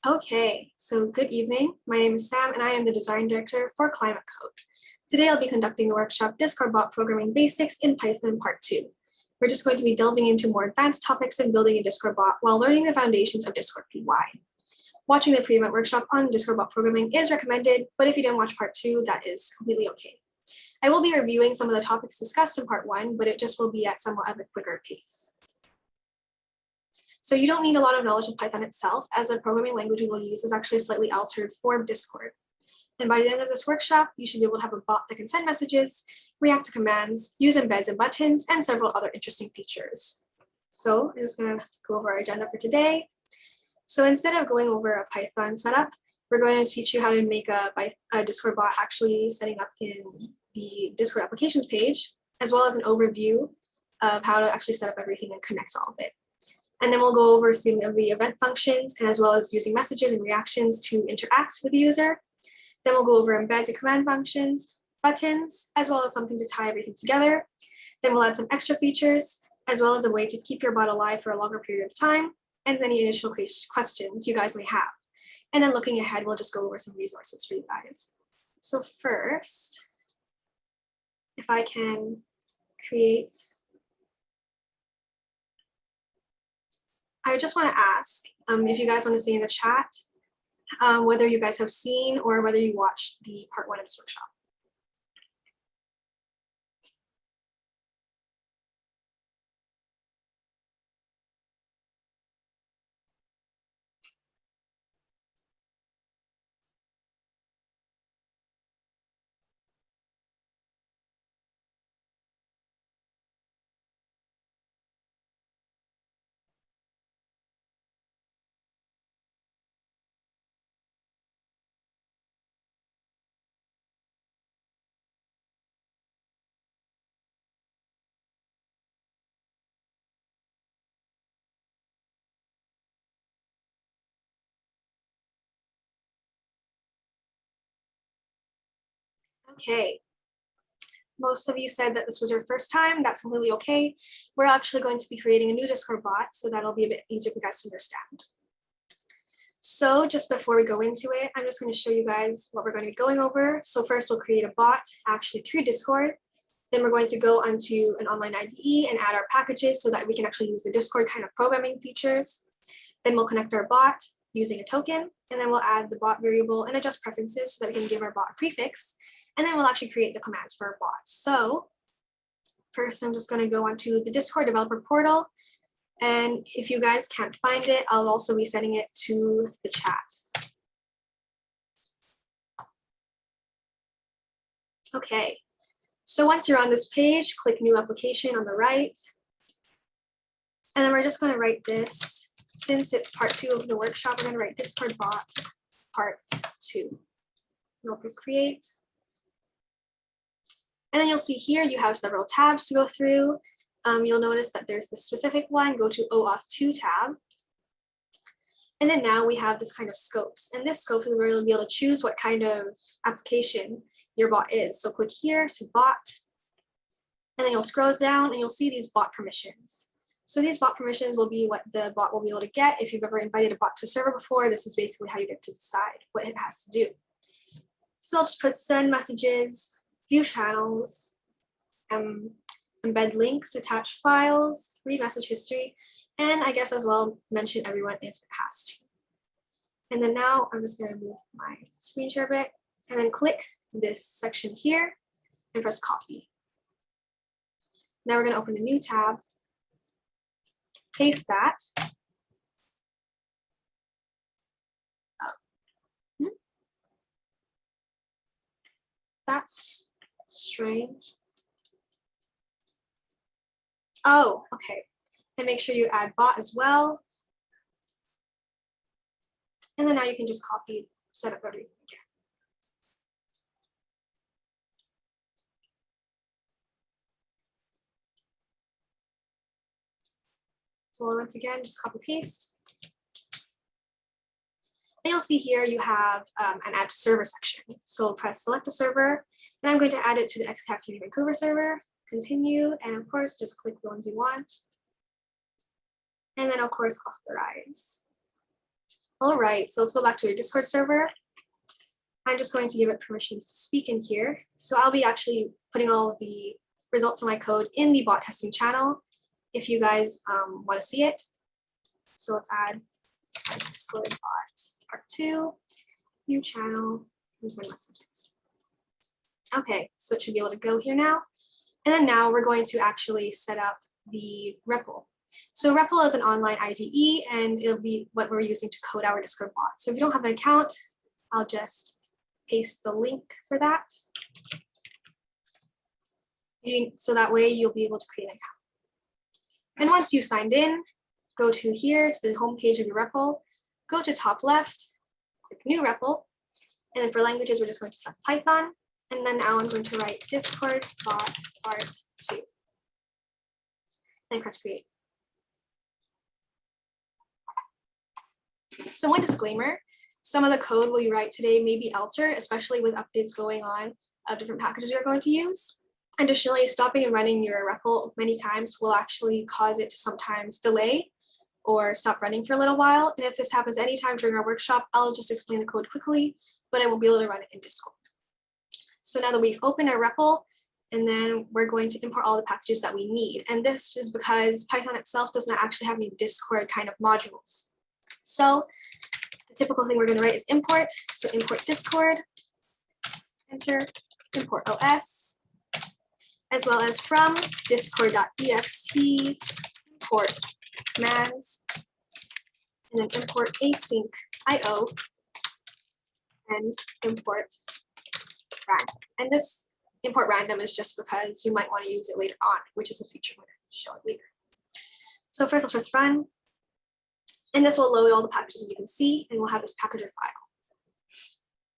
Okay, so good evening. My name is Sam and I am the Design Director for Climate Code. Today I'll be conducting the workshop Discord Bot Programming Basics in Python Part 2. We're just going to be delving into more advanced topics in building a Discord bot while learning the foundations of Discord PY. Watching the pre-event workshop on Discord bot programming is recommended, but if you didn't watch Part 2, that is completely okay. I will be reviewing some of the topics discussed in Part 1, but it just will be at somewhat of a quicker pace. So you don't need a lot of knowledge of Python itself, as the programming language we will use is actually slightly altered for Discord. And by the end of this workshop, you should be able to have a bot that can send messages, react to commands, use embeds and buttons, and several other interesting features. So I'm just going to go over our agenda for today. So instead of going over a Python setup, we're going to teach you how to make a Discord bot actually setting up in the Discord applications page, as well as an overview of how to actually set up everything and connect all of it. And then we'll go over some of the event functions, and as well as using messages and reactions to interact with the user. Then we'll go over embeds and command functions, buttons, as well as something to tie everything together. Then we'll add some extra features, as well as a way to keep your bot alive for a longer period of time, and any initial questions you guys may have. And then looking ahead, we'll just go over some resources for you guys. So first, if I can create, I just want to ask if you guys want to say in the chat whether you guys have seen or whether you watched the part 1 of this workshop. Okay, most of you said that this was your first time. That's completely okay. We're actually going to be creating a new Discord bot, so that'll be a bit easier for you guys to understand. So just before we go into it, I'm just going to show you guys what we're going to be going over. So first we'll create a bot actually through Discord. Then we're going to go onto an online IDE and add our packages so that we can actually use the Discord kind of programming features. Then we'll connect our bot using a token, and then we'll add the bot variable and adjust preferences so that we can give our bot a prefix. And then we'll actually create the commands for our bot. So first, I'm just going to go onto the Discord developer portal. And if you guys can't find it, I'll also be sending it to the chat. Okay, so once you're on this page, click New Application on the right. And then we're just going to write this. Since it's part 2 of the workshop, we're going to write Discord bot part 2. We'll press create. And then you'll see here you have several tabs to go through. You'll notice that there's this specific one, go to OAuth 2 tab. And then now we have this kind of scopes. And this scope is where you'll be able to choose what kind of application your bot is. So click here to bot. And then you'll scroll down and you'll see these bot permissions. So these bot permissions will be what the bot will be able to get. If you've ever invited a bot to a server before, this is basically how you get to decide what it has to do. So I'll just put send messages, view channels, embed links, attach files, read message history, and I guess as well mention everyone if it has to. And then now I'm just going to move my screen share a bit and then click this section here and press copy. Now we're going to open a new tab, paste that. That's strange. Oh, okay. And make sure you add bot as well. And then now you can just copy, set up everything again. So once again, just copy paste. And you'll see here you have an add to server section. So press select a server, and I'm going to add it to the hackathon Vancouver server. Continue, and of course, just click the ones you want. And then of course, authorize. All right, so let's go back to your Discord server. I'm just going to give it permissions to speak in here. So I'll be actually putting all of the results of my code in the bot testing channel if you guys want to see it. So let's add our Discord bot part 2, new channel, and send messages. Okay, so it should be able to go here now. And then now we're going to actually set up the REPL. So REPL is an online IDE, and it'll be what we're using to code our Discord bot. So if you don't have an account, I'll just paste the link for that. So that way you'll be able to create an account. And once you've signed in, go to here to the home page of your REPL, go to top left, click new REPL, and then for languages, we're just going to select Python. And then now I'm going to write Discord bot part 2. And press create. So one disclaimer, some of the code we write today may be altered, especially with updates going on of different packages you're going to use. Additionally, stopping and running your REPL many times will actually cause it to sometimes delay or stop running for a little while. And if this happens anytime during our workshop, I'll just explain the code quickly, but I won't be able to run it in Discord. So now that we've opened our REPL, and then we're going to import all the packages that we need. And this is because Python itself does not actually have any Discord kind of modules. So the typical thing we're going to write is import. So import Discord, enter, import OS, as well as from discord.ext, import commands, and then import async IO, and import random. And this import random is just because you might want to use it later on, which is a feature we're going to show later. So first, let's press run. And this will load all the packages you can see, and we'll have this packager file.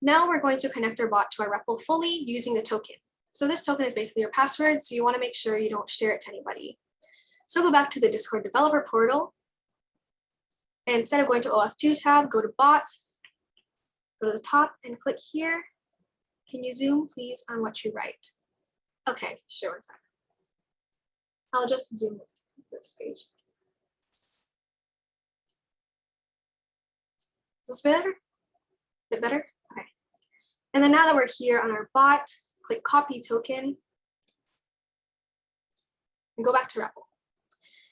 Now we're going to connect our bot to our REPL fully using the token. So this token is basically your password, so you want to make sure you don't share it to anybody. So go back to the Discord developer portal, and instead of going to OAuth2 tab, go to bot, go to the top and click here. Can you zoom please on what you write? Okay, sure, one second. I'll just zoom this page. Is this better? Bit better? Okay. And then now that we're here on our bot, click copy token and go back to REPL.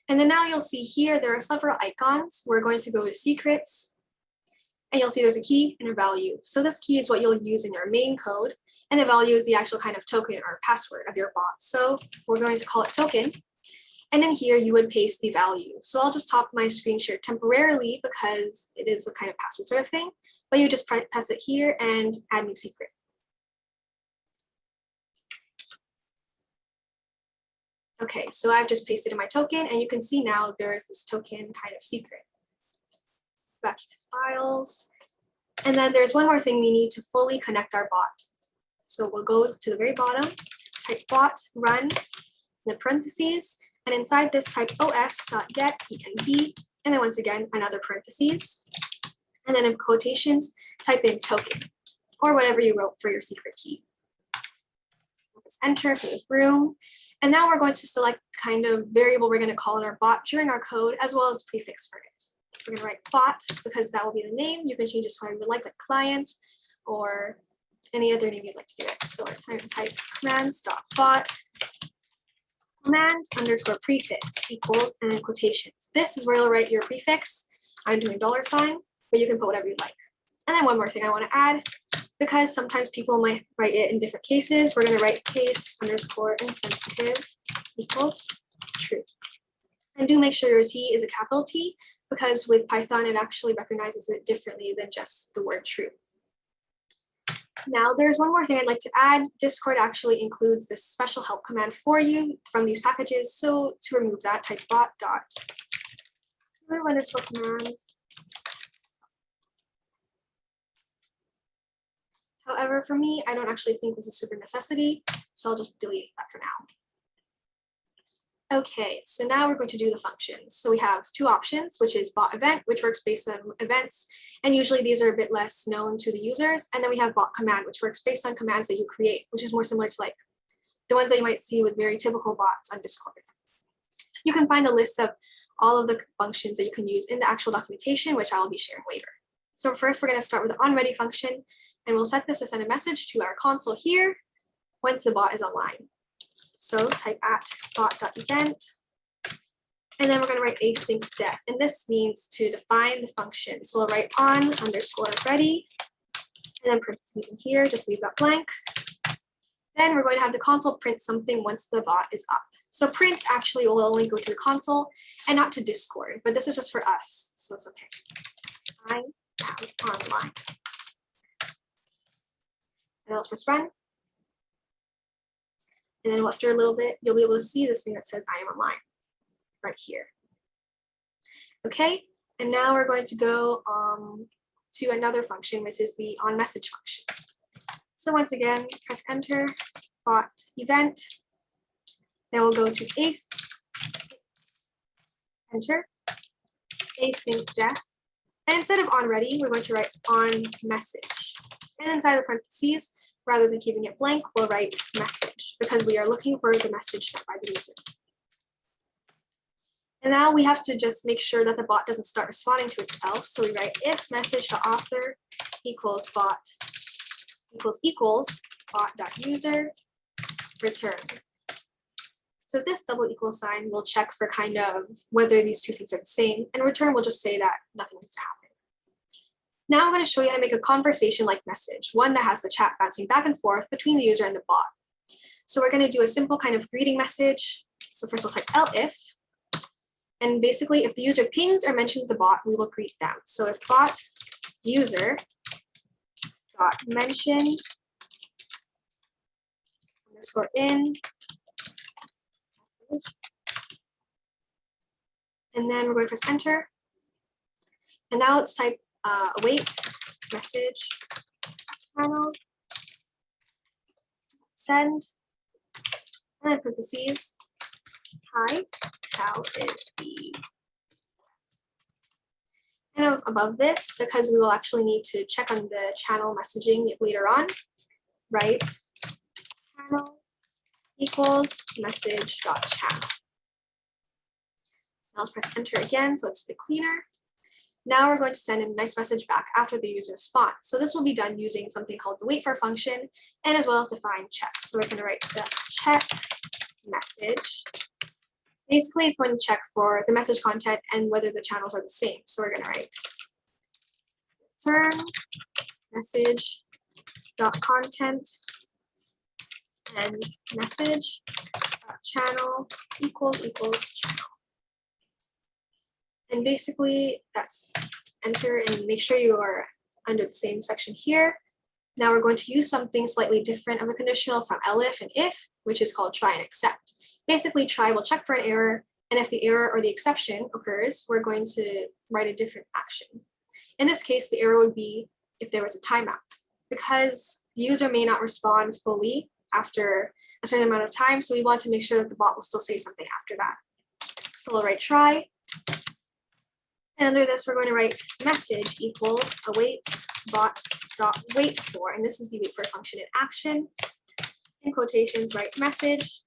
And then now you'll see here there are several icons. We're going to go to secrets, and you'll see there's a key and a value. So this key is what you'll use in your main code, and the value is the actual kind of token or password of your bot. So we're going to call it token. And then here you would paste the value. So I'll just top my screen share temporarily because it is a kind of password sort of thing, but you just press it here and add new secret. Okay, so I've just pasted in my token, and you can see now there is this token kind of secret. Back to files. And then there's one more thing we need to fully connect our bot. So we'll go to the very bottom, type bot, run, the parentheses, and inside this type os.get env, and then once again, another parentheses. And then in quotations, type in token, or whatever you wrote for your secret key. Let's enter, so there's room. And now we're going to select the kind of variable we're going to call in our bot during our code, as well as the prefix for it. So we're going to write bot because that will be the name. You can change this to whatever you like client or any other name you'd like to give it. So we're going to type commands.bot command underscore prefix equals and then quotations. This is where you'll write your prefix. I'm doing $, but you can put whatever you like. And then one more thing I want to add, because sometimes people might write it in different cases, we're going to write case underscore insensitive equals true. And do make sure your T is a capital T, because with Python, it actually recognizes it differently than just the word true. Now, there's one more thing I'd like to add. Discord actually includes this special help command for you from these packages. So to remove that, type bot dot remove underscore command. However, for me, I don't actually think this is super necessity, so I'll just delete that for now. Okay, so now we're going to do the functions. So we have two options, which is bot event, which works based on events. And usually these are a bit less known to the users. And then we have bot command, which works based on commands that you create, which is more similar to like the ones that you might see with very typical bots on Discord. You can find a list of all of the functions that you can use in the actual documentation, which I'll be sharing later. So first we're going to start with the onReady function, and we'll set this to send a message to our console here once the bot is online. So type at bot.event, and then we're going to write async def, and this means to define the function. So we'll write on_ready, and then parentheses in here, just leave that blank. Then we're going to have the console print something once the bot is up. So print actually will only go to the console and not to Discord, but this is just for us, so it's okay. I am online. And let's press run. And then after a little bit, you'll be able to see this thing that says I am online right here. Okay, and now we're going to go to another function, which is the onMessage function. So once again, press enter, bot event, then we'll go to enter, async def, and instead of onReady, we're going to write onMessage. And inside the parentheses, rather than keeping it blank, we'll write message because we are looking for the message sent by the user. And now we have to just make sure that the bot doesn't start responding to itself. So we write if message.author equals bot equals bot.user return. So this double equal sign will check for kind of whether these two things are the same, and return will just say that nothing needs to happen. Now I'm going to show you how to make a conversation-like message, one that has the chat bouncing back and forth between the user and the bot. So we're going to do a simple kind of greeting message. So first we'll type elif, and basically if the user pings or mentions the bot, we will greet them. So if bot user dot mention underscore in message, and then we're going to press enter. And now let's type await message channel send, and then parentheses, hi, how is the. And above this, because we will actually need to check on the channel messaging later on, write channel equals message.channel. Now let's press enter again, so it's a bit cleaner. Now we're going to send a nice message back after the user responds. So this will be done using something called the wait for function, and as well as define check. So we're going to write the check message. Basically, it's going to check for the message content and whether the channels are the same. So we're going to write return message dot content and message channel equals channel. And basically, that's enter and make sure you are under the same section here. Now we're going to use something slightly different of a conditional from elif and if, which is called try and except. Basically, try will check for an error, and if the error or the exception occurs, we're going to write a different action. In this case, the error would be if there was a timeout, because the user may not respond fully after a certain amount of time, so we want to make sure that the bot will still say something after that. So we'll write try, and under this, we're going to write message equals await bot.wait for, and this is the wait for function in action. In quotations, write message,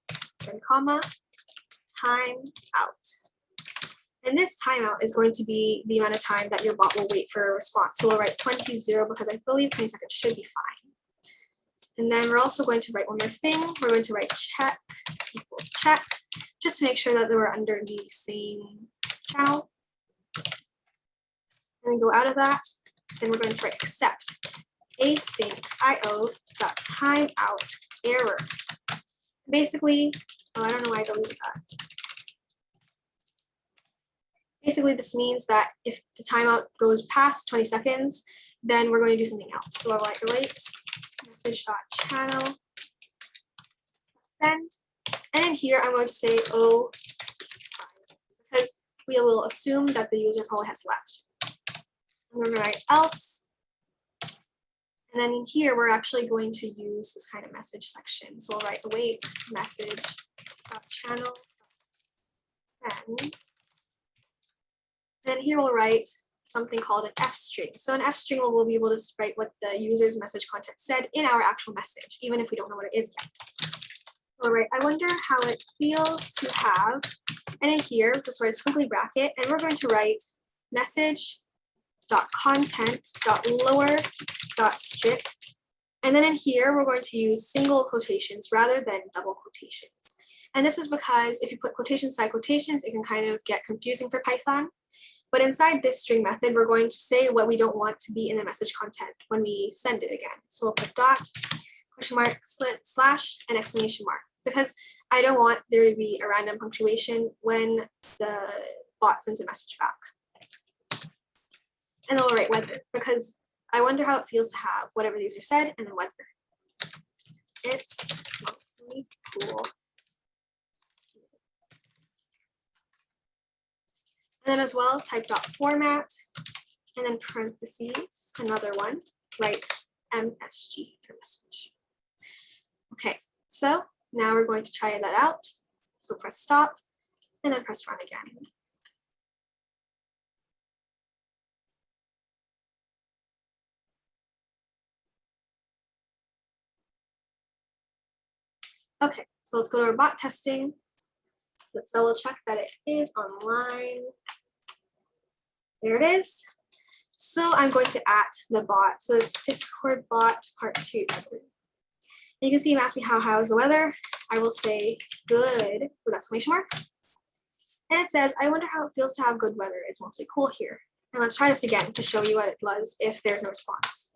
then comma, time out. And this timeout is going to be the amount of time that your bot will wait for a response. So we'll write 20 because I believe 20 seconds should be fine. And then we're also going to write one more thing. We're going to write check equals check, just to make sure that they were under the same channel. And then go out of that. Then we're going to write accept async io.timeout error. Basically, oh, I don't know why I deleted that. Basically, this means that if the timeout goes past 20 seconds, then we're going to do something else. So I'll write await message.channel send. And in here, I'm going to say oh, because we will assume that the user probably has left. And we're going to write else. And then in here, we're actually going to use this kind of message section. So we'll write await message.channel send. Then here we'll write something called an F string. So an F string will be able to write what the user's message content said in our actual message, even if we don't know what it is yet. All right, I wonder how it feels to have, and in here, just write a squiggly bracket, and we're going to write message dot content dot lower dot strip. And then in here, we're going to use single quotations rather than double quotations. And this is because if you put quotations side quotations, it can kind of get confusing for Python. But inside this string method, we're going to say what we don't want to be in the message content when we send it again. So we'll put dot, question mark, slash, and exclamation mark, because I don't want there to be a random punctuation when the bot sends a message back. And then we'll write weather, because I wonder how it feels to have whatever the user said and then weather. It's mostly cool. And then as well, type dot format, and then parentheses, another one, write MSG for message. Okay, so now we're going to try that out. So press stop, and then press run again. Okay, so let's go to our bot testing. Let's double check that it is online. There it is. So I'm going to at the bot. So it's Discord bot part 2. You can see him ask me how's the weather. I will say good with exclamation marks. And it says, I wonder how it feels to have good weather. It's mostly cool here. And let's try this again to show you what it does if there's no response.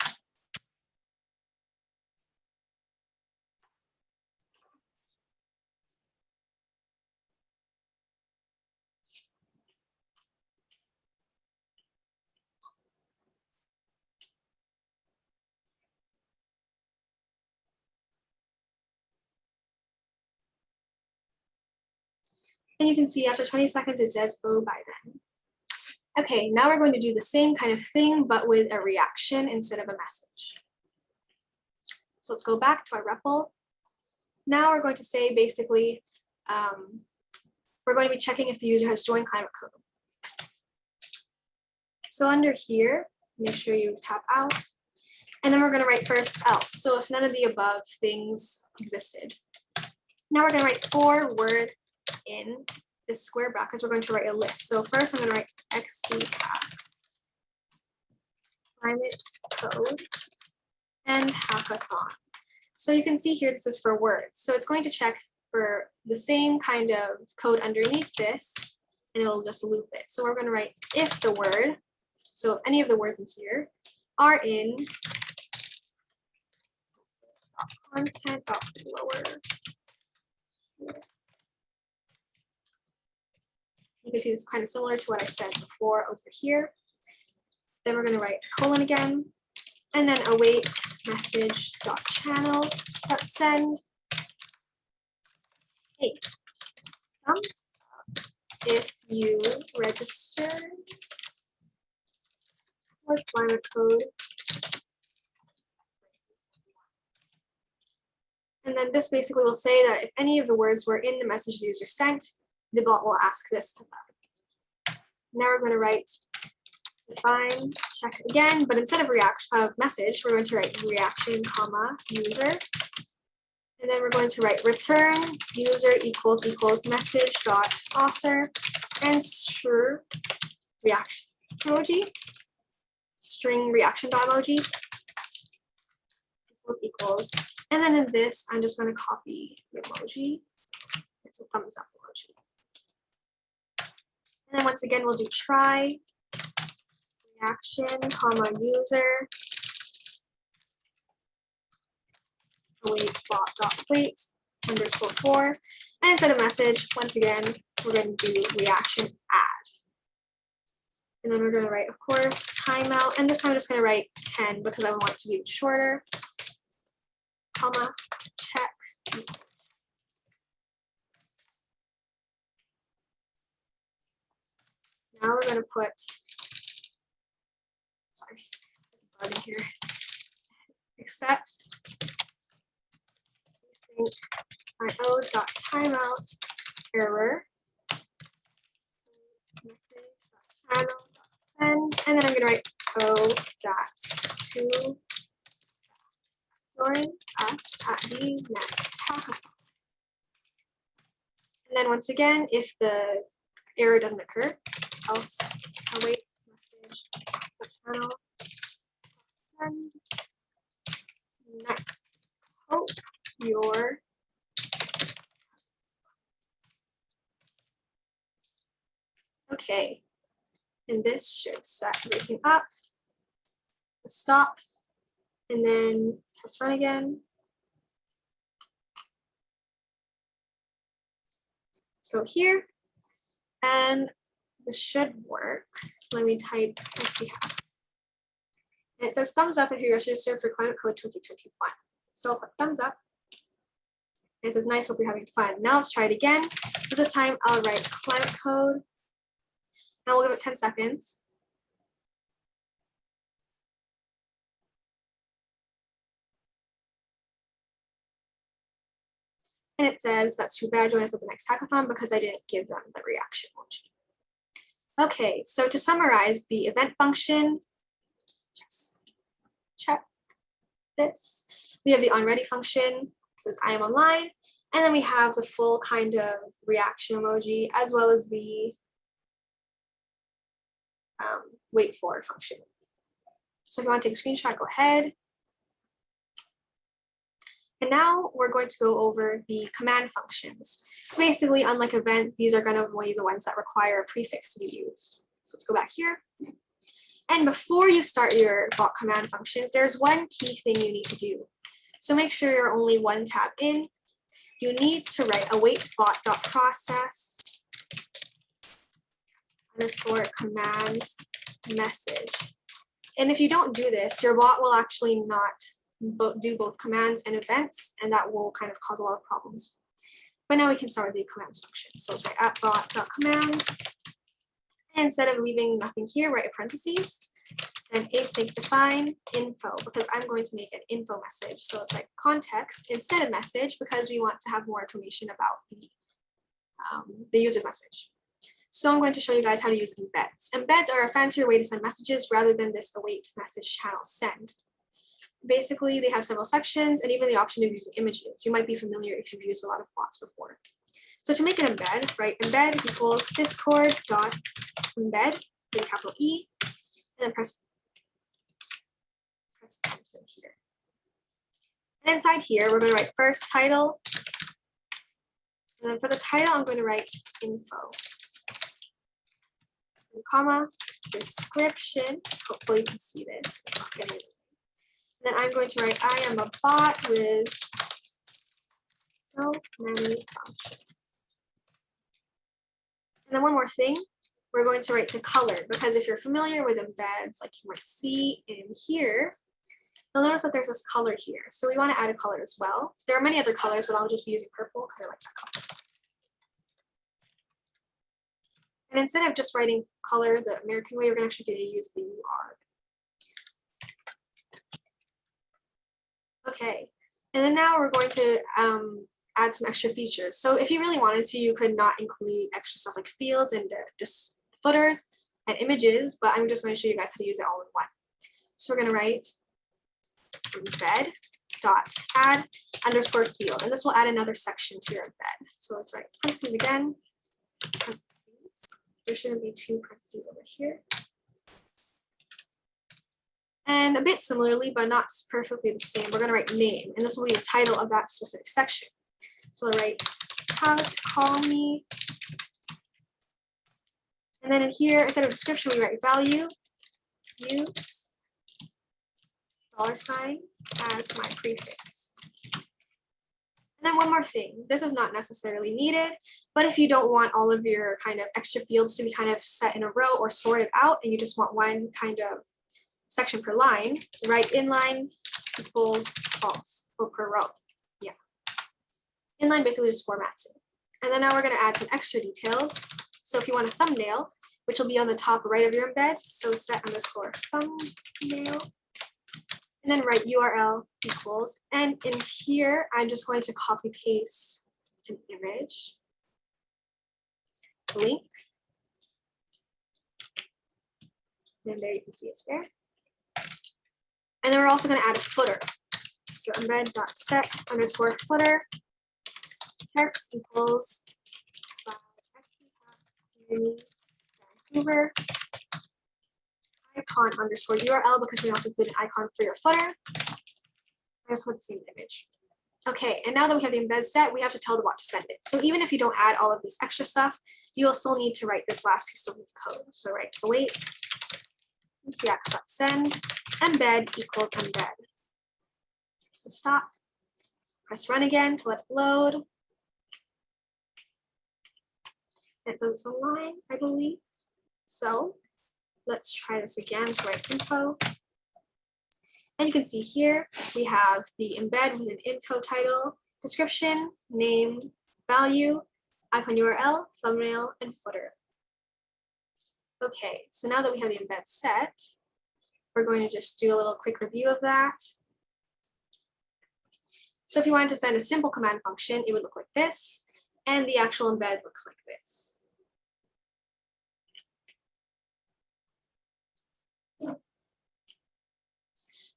And you can see after 20 seconds, it says, oh, bye then. Okay, now we're going to do the same kind of thing, but with a reaction instead of a message. So let's go back to our REPL. Now we're going to say basically, we're going to be checking if the user has joined Climate Code. So under here, make sure you tap out. And then we're going to write first else. So if none of the above things existed. Now we're going to write 4 word in this square brackets. We're going to write a list. So first I'm going to write XD Climate Code and hackathon. So you can see here, this is for words. So it's going to check for the same kind of code underneath this, and it'll just loop it. So we're going to write if the word, so if any of the words in here are in content.lower. You can see this is kind of similar to what I said before over here. Then we're going to write colon again, and then await message.channel.send. Hey, thumbs up if you register with Climate Code. And then this basically will say that if any of the words were in the message the user sent, the bot will ask this to them. Now we're going to write define check again, but instead of message, we're going to write reaction, comma, user. And then we're going to write return user equals message dot author and string reaction emoji, string reaction dot emoji equals. And then in this, I'm just going to copy the emoji. It's a thumbs up emoji. And then once again, we'll do try reaction, comma, user, await bot dot wait underscore 4. And instead of message, once again, we're going to do reaction add. And then we're going to write, of course, timeout. And this time I'm just going to write 10 because I want it to be shorter. Comma, check. Now we're going to put, sorry, there's a bug in here, except io.timeout error message.channel.send, and then I'm going to write that's to join us at the next hackathon. And then once again, if the error doesn't occur, else await message the channel. Send. Next. Hope your okay. And this should set everything up. Stop. And then test run again. Let's go here. And this should work. Let me type hack. And it says thumbs up if you registered for Climate Code 2021. So I'll put thumbs up. And it says nice, hope you're having fun. Now let's try it again. So this time I'll write Climate Code. Now we'll give it 10 seconds. And it says, that's too bad, join us at the next hackathon because I didn't give them the reaction emoji. Okay, so to summarize the event function, just check this. We have the onReady function, it says I am online, and then we have the full kind of reaction emoji as well as the wait for function. So if you want to take a screenshot, go ahead. And now we're going to go over the command functions. So basically, unlike event, these are going to be the ones that require a prefix to be used. So let's go back here. And before you start your bot command functions, there's one key thing you need to do. So make sure you're only one tab in. You need to write await bot.process underscore commands message. And if you don't do this, your bot will actually not do both commands and events, and that will kind of cause a lot of problems. But now we can start with the commands function. So let's write @bot.command. And instead of leaving nothing here, write a parentheses, then async define info, because I'm going to make an info message. So let's write context instead of message, because we want to have more information about the user message. So I'm going to show you guys how to use embeds. Embeds are a fancier way to send messages rather than this await message channel send. Basically, they have several sections and even the option of using images. You might be familiar if you've used a lot of bots before. So to make an embed, write embed equals discord.embed, with a capital E, and then press enter here. And inside here, we're going to write first title. And then for the title, I'm going to write info. And comma, description. Hopefully you can see this. Then I'm going to write, I am a bot with so many functions. And then one more thing, we're going to write the color, because if you're familiar with embeds, like you might see in here, you'll notice that there's this color here. So we want to add a color as well. There are many other colors, but I'll just be using purple because I like that color. And instead of just writing color the American way, we're going to actually use the UR. Okay, and then now we're going to add some extra features. So if you really wanted to, you could not include extra stuff like fields and just footers and images, but I'm just going to show you guys how to use it all in one. So we're going to write embed.add underscore field, and this will add another section to your embed. So let's write parentheses again. Parentheses. There shouldn't be two parentheses over here. And a bit similarly, but not perfectly the same, we're going to write name, and this will be the title of that specific section. So I'll write how to call me. And then in here, instead of description, we write value, use $sign as my prefix. And then one more thing, this is not necessarily needed, but if you don't want all of your kind of extra fields to be kind of set in a row or sorted out, and you just want one kind of section per line, write inline equals false or per row. Yeah. Inline basically just formats it. And then now we're going to add some extra details. So if you want a thumbnail, which will be on the top right of your embed, so set underscore thumbnail, and then write URL equals. And in here, I'm just going to copy paste an image, link, and there you can see it's there. And then we're also going to add a footer. So embed.set underscore footer text equals Vancouver. icon underscore URL because we also include an icon for your footer. I just want the same image. Okay, and now that we have the embed set, we have to tell the bot to send it. So even if you don't add all of this extra stuff, you will still need to write this last piece of code. So write await tx.send embed equals embed. So stop, press run again to let it load. It says it's online, I believe. So let's try this again. So write info. And you can see here, we have the embed with an info title, description, name, value, icon URL, thumbnail, and footer. Okay, so now that we have the embed set, we're going to just do a little quick review of that. So if you wanted to send a simple command function, it would look like this, and the actual embed looks like this.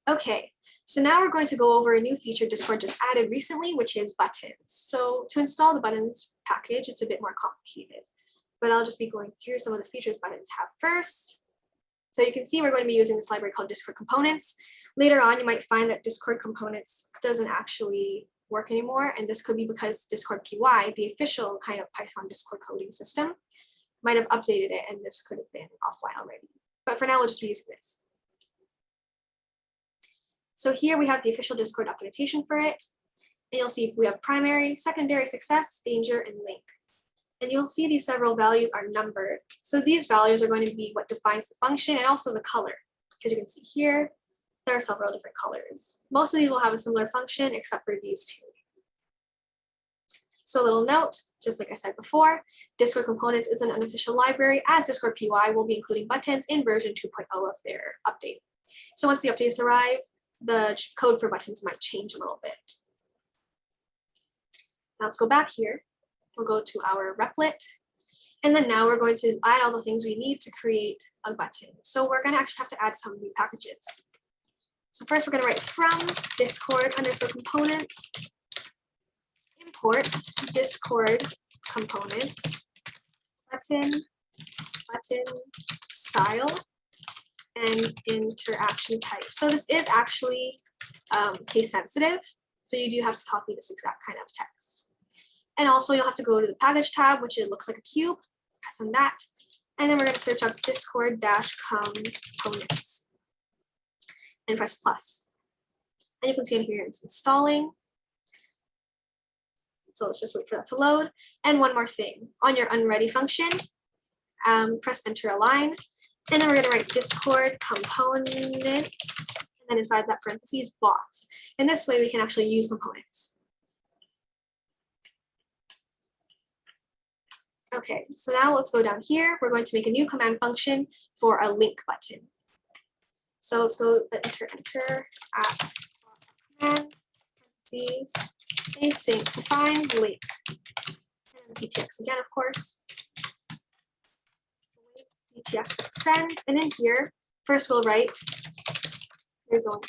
Okay, so now we're going to go over a new feature Discord just added recently, which is buttons. So to install the buttons package, it's a bit more complicated, but I'll just be going through some of the features buttons have first. So you can see we're going to be using this library called Discord Components. Later on, you might find that Discord Components doesn't actually work anymore, and this could be because Discord.py, the official kind of Python Discord coding system, might have updated it, and this could have been offline already. But for now, we'll just be using this. So here we have the official Discord documentation for it. And you'll see we have primary, secondary, success, danger, and link. And you'll see these several values are numbered. So these values are going to be what defines the function and also the color. As you can see here, there are several different colors. Most of these will have a similar function except for these two. So a little note, just like I said before, Discord Components is an unofficial library, as Discord.py will be including buttons in version 2.0 of their update. So once the updates arrive, the code for buttons might change a little bit. Now let's go back here. We'll go to our replit. And then now we're going to add all the things we need to create a button. So we're going to actually have to add some new packages. So first we're going to write from Discord underscore components, import Discord components, button style, and interaction type. So this is actually case sensitive. So you do have to copy this exact kind of text. And also you'll have to go to the package tab, which it looks like a cube, press on that. And then we're going to search up Discord-components and press plus. And you can see in here it's installing. So let's just wait for that to load. And one more thing, on your unready function, press enter a line. And then we're going to write Discord components, and then inside that parentheses, bots. And this way we can actually use components. Okay, so now let's go down here. We're going to make a new command function for a link button. So let's go enter at command, parentheses, async define link, and CTX again, of course. CTX.send, and in here, first we'll write, here's a link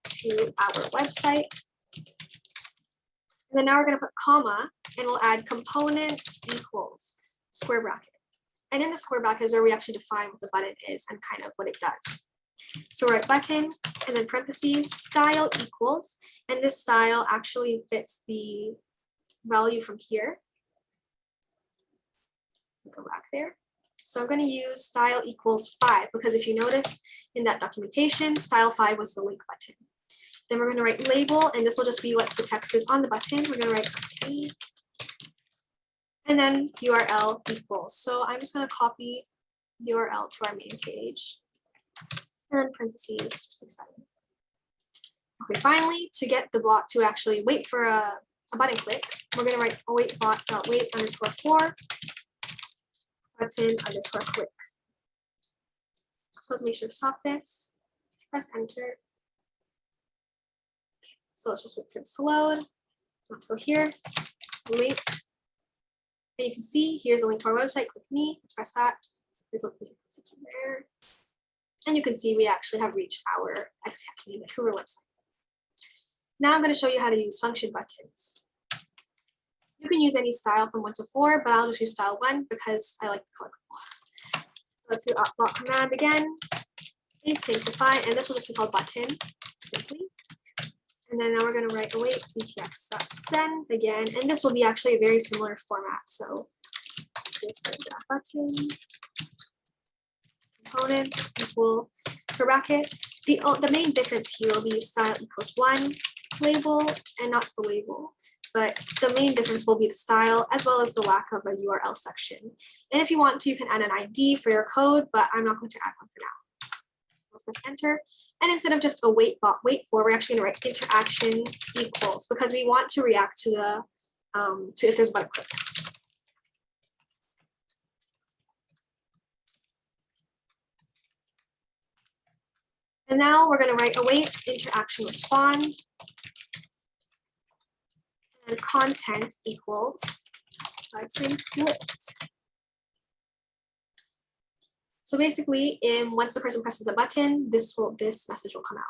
to our website. And then now we're going to put comma, and we'll add components equals square bracket. And in the square bracket is where we actually define what the button is and kind of what it does. So we're at button, and then parentheses, style equals, and this style actually fits the value from here. Go back there. So I'm going to use style equals 5 because if you notice in that documentation, style 5 was the link button. Then we're going to write label, and this will just be what the text is on the button. We're going to write copy, and then URL equals. So I'm just going to copy the URL to our main page, and then parentheses, just fix that in. Okay, finally, to get the bot to actually wait for a button click, we're going to write await bot.wait underscore 4. Button underscore click. So let's make sure to stop this, press enter. Okay, so let's just wait for this to load. Let's go here, link. And you can see here's a link to our website. Click me, let's press that. This will take you there. And you can see we actually have reached our Hackathon Vancouver website. Now I'm going to show you how to use function buttons. You can use any style from 1 to 4, but I'll just use style 1 because I like the colorful. So let's do bot command again. simplify, and this will just be called button simply. And then now we're going to write await ctx.send again, and this will be actually a very similar format. So this is that button components equal for bracket. The main difference here will be style equals 1 label and not the label. But the main difference will be the style as well as the lack of a URL section. And if you want to, you can add an ID for your code, but I'm not going to add one for now. Let's press enter. And instead of just a wait for, we're actually going to write interaction equals because we want to react to the to if there's a button click. And now we're going to write await interaction respond. And content equals, let's say wait. So basically, once the person presses the button, this message will come out.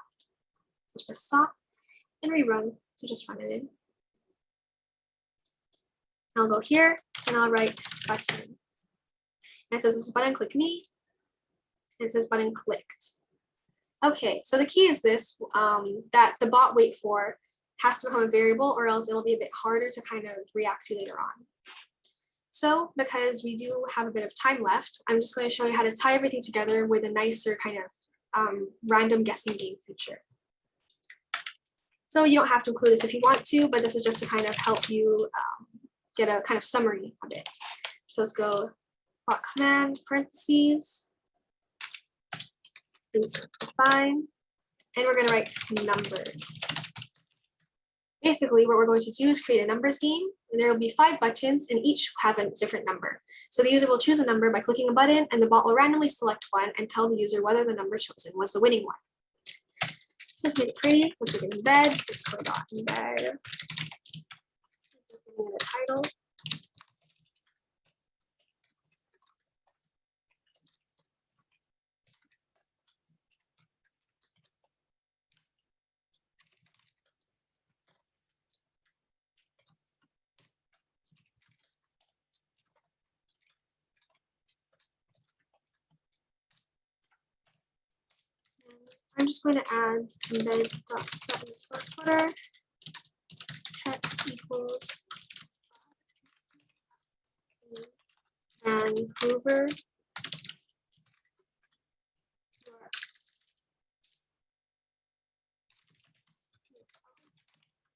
Let's press stop and rerun to just run it in. I'll go here and I'll write button. And it says this is button click me. And it says button clicked. Okay, so the key is this, that the bot wait for has to become a variable or else it'll be a bit harder to kind of react to later on. So because we do have a bit of time left, I'm just going to show you how to tie everything together with a nicer kind of random guessing game feature. So you don't have to include this if you want to, but this is just to kind of help you get a kind of summary of it. So let's go bot command parentheses, define, and we're going to write numbers. Basically, what we're going to do is create a numbers game, and there will be 5 buttons, and each have a different number. So the user will choose a number by clicking a button, and the bot will randomly select one and tell the user whether the number chosen was the winning one. So to make it pretty, let's make an embed, discord.embed. Just giving it a title. I'm just going to add embed.set_footer, text equals, and Hoover.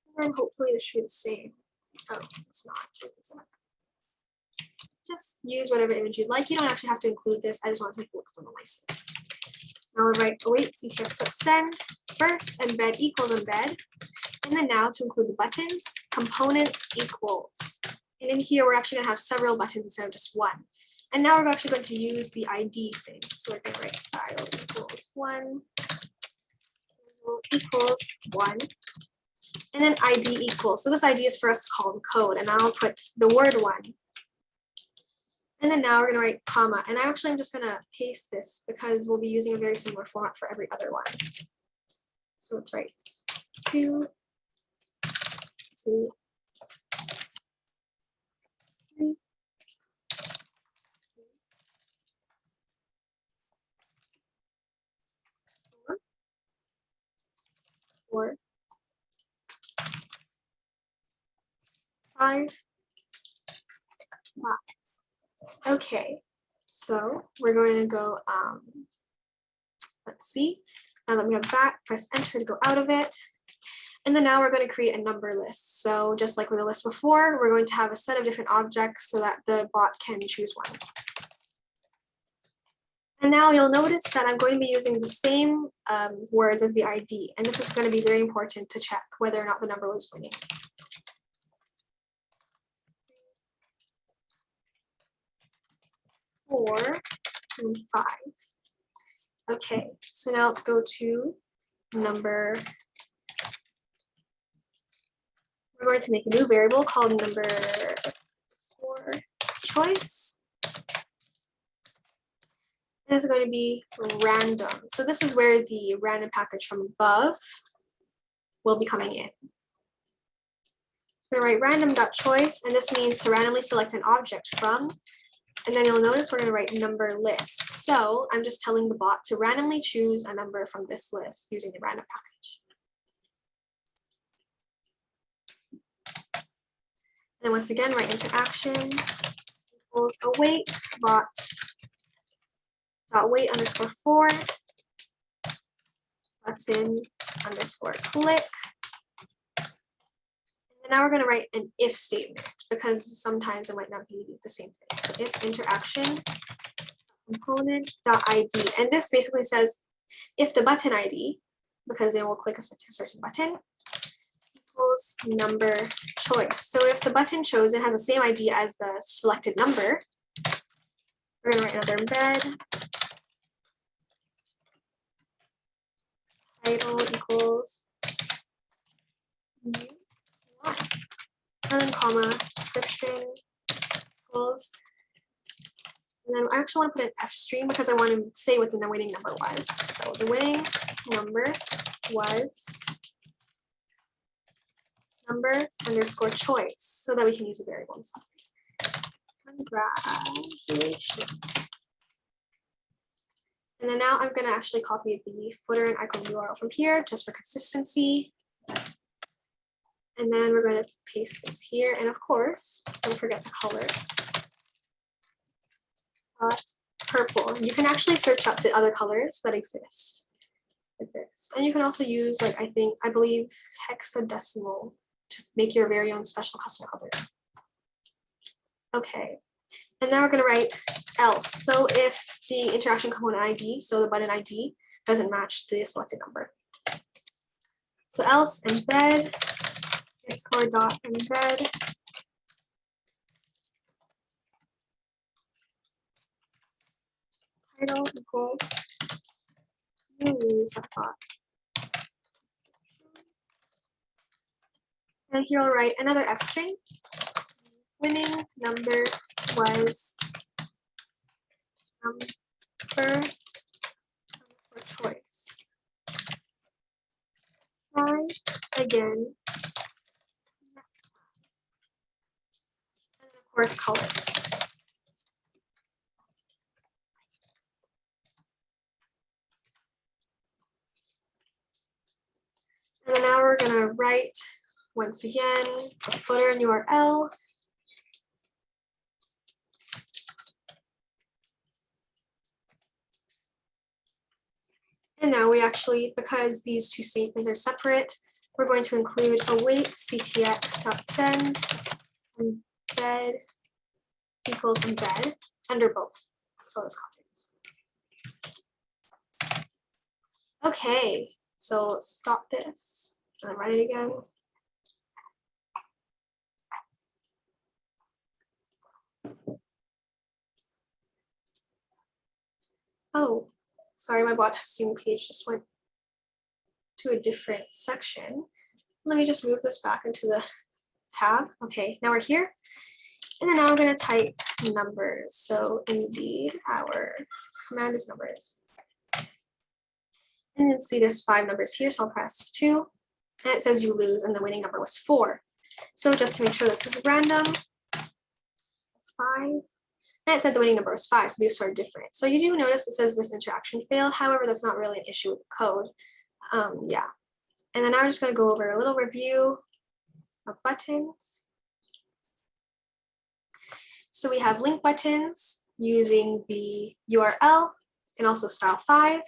And then hopefully this should be the same. Oh, it's not. Just use whatever image you'd like. You don't actually have to include this. I just want to make it look a little nicer. Now I'll write await ctx.send first, embed equals embed, and then now to include the buttons, components equals. And in here, we're actually going to have several buttons instead of just one. And now we're actually going to use the ID thing. So we're going to write style equals 1, equals 1, and then ID equals. So this ID is for us to call the code, and I'll put the word 1. And then now we're going to write comma, and I'm just going to paste this because we'll be using a very similar format for every other one. So let's write 2, 2, 3, 4, 5. Okay, so we're going to go, let's see, now that we have back, press enter to go out of it. And then now we're going to create a number list. So just like with the list before, we're going to have a set of different objects so that the bot can choose one. And now you'll notice that I'm going to be using the same words as the ID. And this is going to be very important to check whether or not the number was winning. 4 and 5. Okay, so now let's go to number. We're going to make a new variable called number score choice. And it's going to be random. So this is where the random package from above will be coming in. I'm going to write random.choice, and this means to randomly select an object from And then you'll notice we're going to write number list. So I'm just telling the bot to randomly choose a number from this list using the random package. And then once again, write interaction equals await bot dot wait underscore for button underscore click. And now we're going to write an if statement because sometimes it might not be the same thing. So if interaction component dot ID, and this basically says if the button ID, because then we'll click a certain button, equals number choice. So if the button chosen has the same ID as the selected number, we're going to write another embed title equals UI, and then comma description equals, and then I actually want to put an F string because I want to say what the winning number was. So the winning number was number underscore choice, so that we can use a variable and something. Congratulations. And then now I'm going to actually copy the footer and icon URL from here just for consistency. And then we're going to paste this here. And of course, don't forget the color. Purple. You can actually search up the other colors that exist with this. And you can also use, like, I believe hexadecimal to make your very own special custom color. Okay. And then we're going to write else. So if the interaction component ID, so the button ID, doesn't match the selected number. So else embed discord.embed title equals use bot. And here I'll write another F string. Winning number was number for choice. Try again next time. And of course, color. And then now we're going to write, once again, a footer and URL. And now we actually, because these two statements are separate, we're going to include await ctx.send embed equals embed under both. So those copies. Okay, so let's stop this and write it again. Oh, sorry, my bot testing page just went to a different section. Let me just move this back into the tab. Okay, now we're here. And then now I'm going to type numbers. So indeed, our command is numbers. And then see there's 5 numbers here, so I'll press 2. And it says you lose, and the winning number was 4. So just to make sure this is random, it's 5. And it said the winning number was 5, so these two are different. So you do notice it says this interaction failed. However, that's not really an issue with the code. Yeah. And then now I'm just going to go over a little review of buttons. So we have link buttons using the URL and also style 5.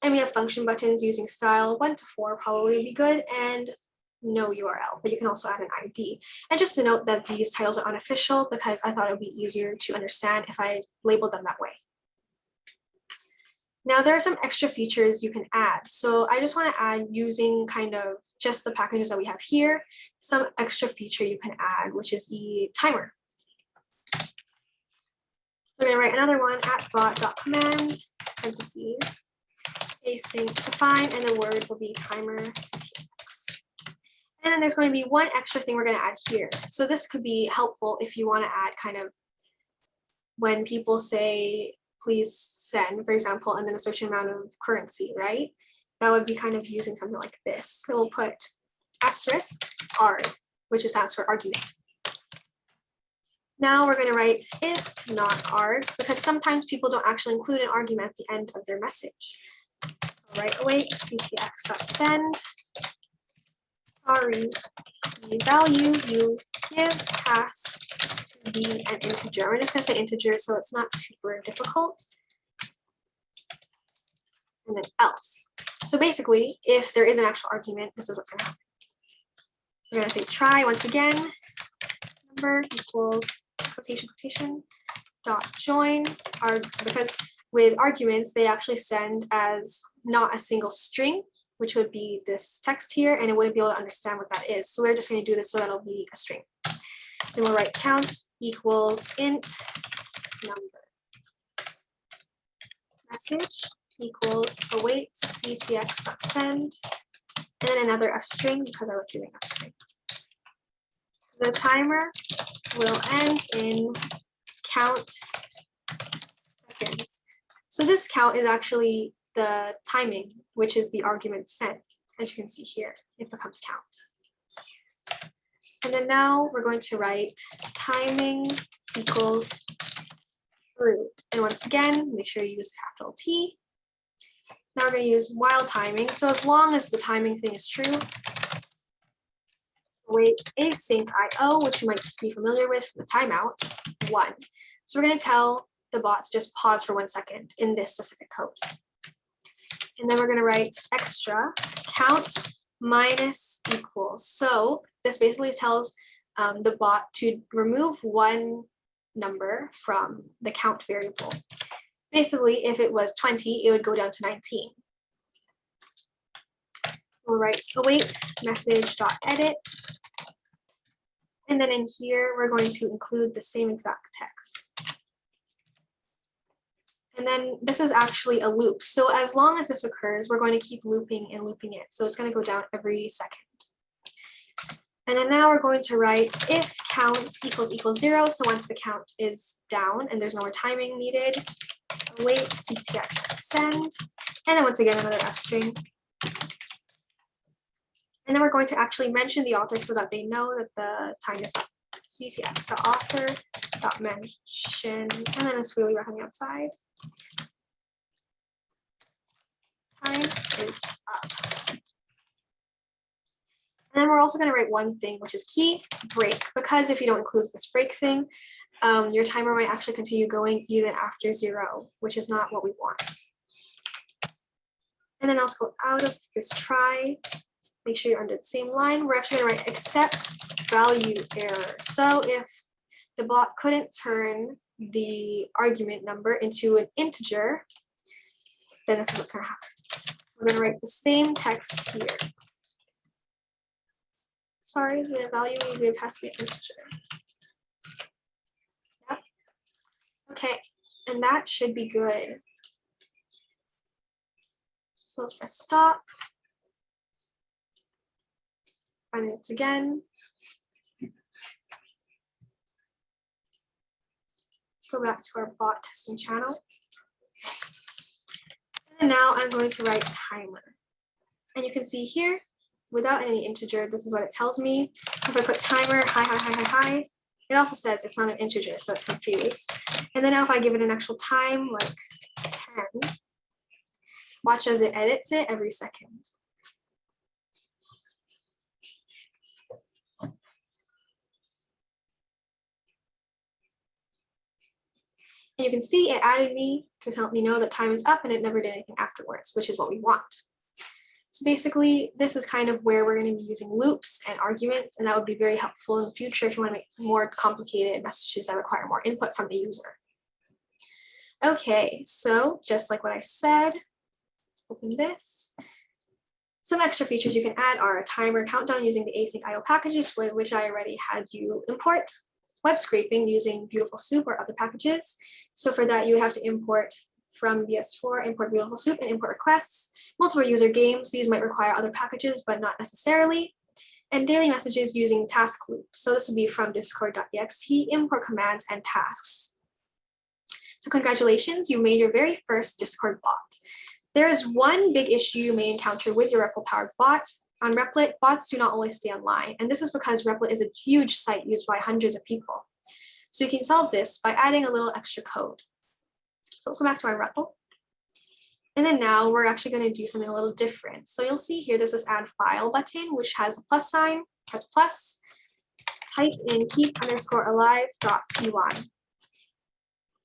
And we have function buttons using style 1 to 4 probably would be good, and no URL, but you can also add an ID. And just to note that these titles are unofficial because I thought it would be easier to understand if I labeled them that way. Now there are some extra features you can add. So I just want to add, using kind of just the packages that we have here, some extra feature you can add, which is a timer. So we're going to write another one at bot.command, parentheses, async define, and the word will be timer ctx. And then there's going to be one extra thing we're going to add here. So this could be helpful if you want to add kind of when people say, please send, for example, and then a certain amount of currency, right? That would be kind of using something like this. So we'll put asterisk arg, which stands for argument. Now we're going to write if not arg, because sometimes people don't actually include an argument at the end of their message. So write await ctx.send. Sorry, the value you give has to be an integer. We're just going to say integer so it's not super difficult. And then else. So basically, if there is an actual argument, this is what's going to happen. We're going to say try once again, number equals quotation dot join arg, because with arguments, they actually send as not a single string, which would be this text here, and it wouldn't be able to understand what that is. So we're just going to do this so that it'll be a string. Then we'll write count equals int number. Message equals await ctx.send, and then another f string because I like doing f strings. The timer will end in count seconds. So this count is actually the timing, which is the argument sent. As you can see here, it becomes count. And then now we're going to write timing equals true. And once again, make sure you use capital T. Now we're going to use while timing. So as long as the timing thing is true, wait async IO, which you might be familiar with from the timeout, 1. So we're going to tell the bot to just pause for 1 second in this specific code. And then we're going to write extra count minus equals. So this basically tells the bot to remove one number from the count variable. Basically, if it was 20, it would go down to 19. We'll write await message.edit. And then in here, we're going to include the same exact text. And then this is actually a loop. So as long as this occurs, we're going to keep looping and looping it. So it's going to go down every second. And then now we're going to write if count equals 0. So once the count is down and there's no more timing needed, await ctx.send. And then once again, another f string. And then we're going to actually mention the author so that they know that the time is up. ctx.author.mention, and then it's really rough on the outside. Time is up. And then we're also going to write one thing, which is key break, because if you don't include this break thing, your timer might actually continue going even after 0, which is not what we want. And then let's go out of this try. Make sure you're under the same line. We're actually going to write except value error. So if the bot couldn't turn the argument number into an integer, then this is what's going to happen. We're going to write the same text here. Sorry, the value we give has to be an integer. Yep. Okay, and that should be good. So let's press stop. 5 minutes again. Let's go back to our bot testing channel. And now I'm going to write timer. And you can see here, without any integer, this is what it tells me. If I put timer, hi, it also says it's not an integer, so it's confused. And then now if I give it an actual time, like 10, watch as it edits it every second. And you can see it added me to help me know that time is up, and it never did anything afterwards, which is what we want. So basically, this is kind of where we're going to be using loops and arguments, and that would be very helpful in the future if you want to make more complicated messages that require more input from the user. Okay, so just like what I said, let's open this. Some extra features you can add are a timer countdown using the async IO packages, which I already had you import. Web scraping using Beautiful Soup or other packages. So for that, you would have to import from BS4, import Beautiful Soup and import requests. Multiple user games, these might require other packages, but not necessarily. And daily messages using task loop. So this would be from discord.ext, import commands and tasks. So congratulations, you made your very first Discord bot. There is one big issue you may encounter with your Replit-powered bot. On Replit, bots do not always stay online, and this is because Replit is a huge site used by hundreds of people. So you can solve this by adding a little extra code. So let's go back to our REPL. And then now we're actually going to do something a little different. So you'll see here, there's this add file button, which has a plus sign, press plus, type in keep_alive.py.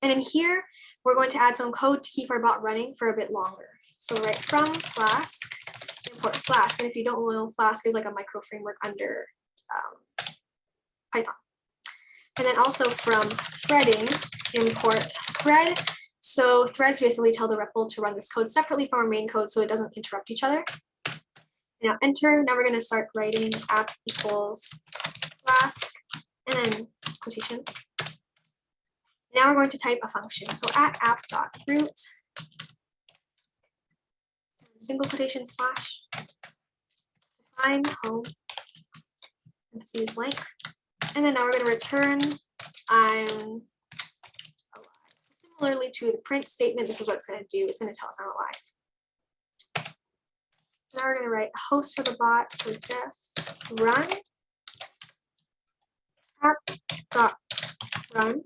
And in here, we're going to add some code to keep our bot running for a bit longer. So write from Flask, import Flask. And if you don't know, Flask is like a micro framework under Python. And then also from threading, import thread. So threads basically tell the REPL to run this code separately from our main code so it doesn't interrupt each other. Now enter. Now we're going to start writing app equals Flask and then quotations. Now we're going to type a function. So at app.root, single quotation slash, define home, parentheses blank. And then now we're going to return I'm alive. Similarly to the print statement, this is what it's going to do. It's going to tell us I'm alive. So now we're going to write a host for the bot. So def run app.run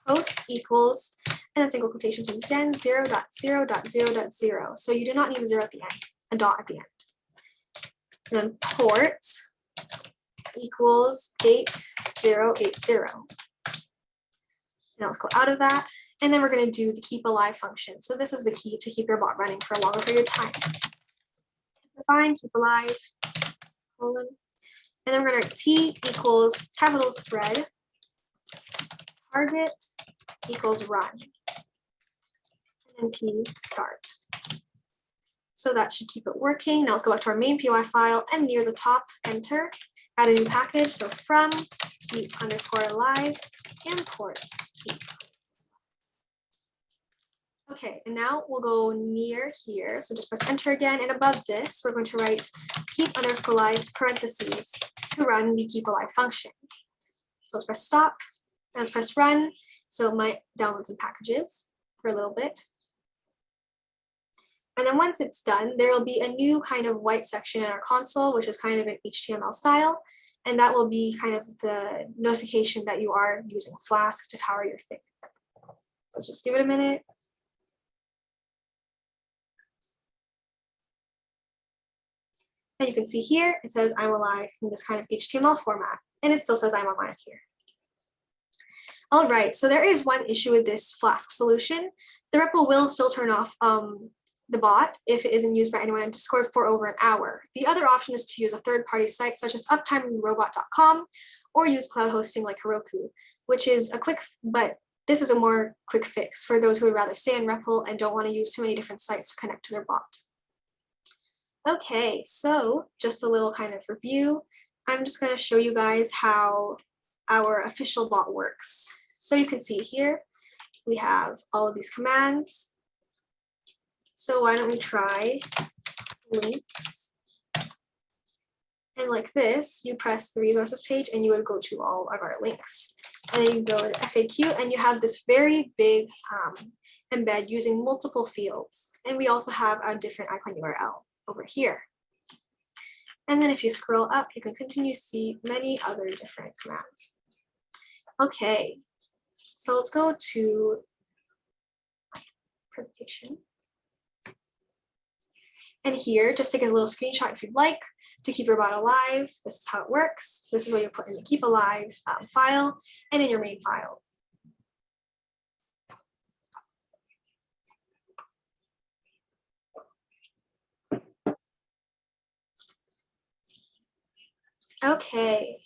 host equals, and then single quotations again, 0.0.0.0. So you do not need a 0 at the end, a dot at the end. And then port equals 8080. Now let's go out of that. And then we're going to do the keep alive function. So this is the key to keep your bot running for a longer period of time. Define keep alive, colon. And then we're going to T equals capital thread, target equals run, and then T start. So that should keep it working. Now let's go back to our main PY file and near the top, enter, add a new package. So from keep_alive, import keep. Okay, and now we'll go near here. So just press enter again. And above this, we're going to write keep_alive parentheses to run the keep alive function. So let's press stop. And let's press run. So it might download some packages for a little bit. And then once it's done, there will be a new kind of white section in our console, which is kind of an HTML style. And that will be kind of the notification that you are using Flask to power your thing. Let's just give it a minute. And you can see here, it says I'm alive in this kind of HTML format. And it still says I'm alive here. All right, so there is one issue with this Flask solution. The REPL will still turn off the bot if it isn't used by anyone in Discord for over an hour. The other option is to use a third-party site such as uptimerobot.com or use cloud hosting like Heroku, which is a quick, but this is a more quick fix for those who would rather stay in REPL and don't want to use too many different sites to connect to their bot. Okay, so just a little kind of review. I'm just going to show you guys how our official bot works. So you can see here, we have all of these commands. So why don't we try links? And like this, you press the resources page and you would go to all of our links. And then you go to FAQ and you have this very big embed using multiple fields. And we also have a different icon URL over here. And then if you scroll up, you can continue to see many other different commands. Okay, so let's go to presentation. And here, just take a little screenshot if you'd like to keep your bot alive. This is how it works. This is what you put in the keep alive file and in your main file. Okay,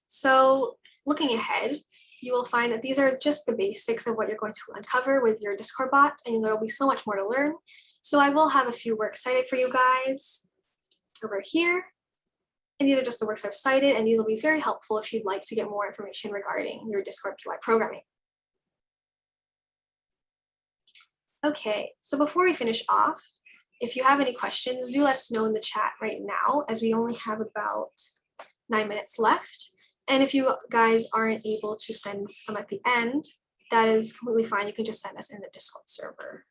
so looking ahead, you will find that these are just the basics of what you're going to uncover with your Discord bot, and there will be so much more to learn. So I will have a few works cited for you guys over here. And these are just the works I've cited, and these will be very helpful if you'd like to get more information regarding your Discord PY programming. Okay, so before we finish off, if you have any questions, do let us know in the chat right now, as we only have about 9 minutes left. And if you guys aren't able to send some at the end, that is completely fine. You can just send us in the Discord server.